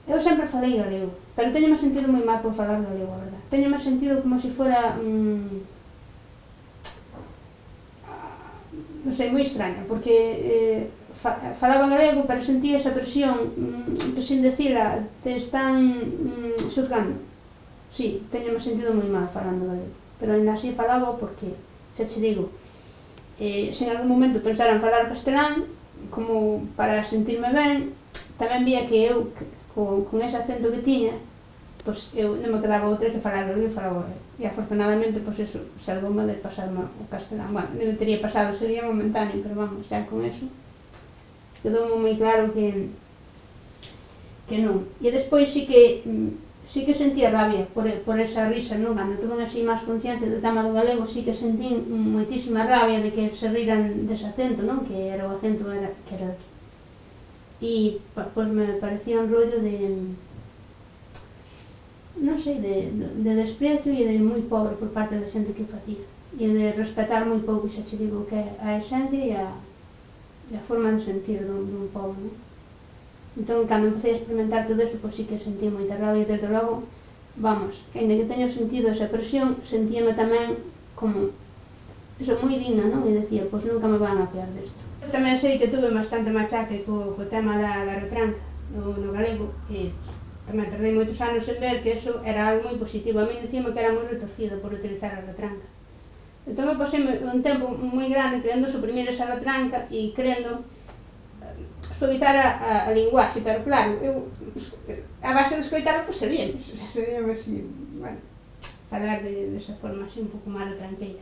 Eu sempre falei galego, pero teño-me sentido moi mal por falar galego, a verdad. Teño-me sentido como se fora, non sei, moi extraña, porque falaba galego, pero sentía esa presión que sin decila te están xuzgando. Sí, teño-me sentido moi mal falando galego, pero ainda así falaba porque, xa che digo, se en algún momento pensara en falar castelán, como para sentirme ben, tamén vía que eu, con ese acento que tiña, pois eu non me quedaba outra que falar galego e falaba galego. E afortunadamente, pois eso, salvoume de pasarme o castelán. Bueno, non teria pasado, sería momentáneo, pero vamos, xa con eso, quedoume moi claro que non. E despois sí que sentía rabia por esa risa, non? Cando tuve así máis conciencia do tema do galego, sí que sentí moitísima rabia de que se riran dese acento, non? Que era o acento que era aquí. E, pois, me parecía un rollo de, non sei, de desprecio e de moi pobre por parte da xente que o facía. E de respetar moi pouco, xa che digo, que a esencia e a forma de sentir dun pobo, non? Entón, cando empecé a experimentar todo eso, pois sí que sentí moita rabia e, desde logo, vamos, que ainda que teño sentido esa presión, sentíame tamén como, eso, moi digna, non? E decía, pois nunca me van a apear desto. Eu tamén sei que tuve bastante machaque co tema da retranca no galego, e tamén tardei moitos anos en ver que eso era algo moi positivo. A mí dicíame que era moi retorcido por utilizar a retranca. Entón eu pasei un tempo moi grande querendo suprimir esa retranca e querendo suavizar a linguaxe, pero claro, eu a base de escoitarlo, pois sabíame así, bueno, falar desa forma así un pouco máis retranqueira.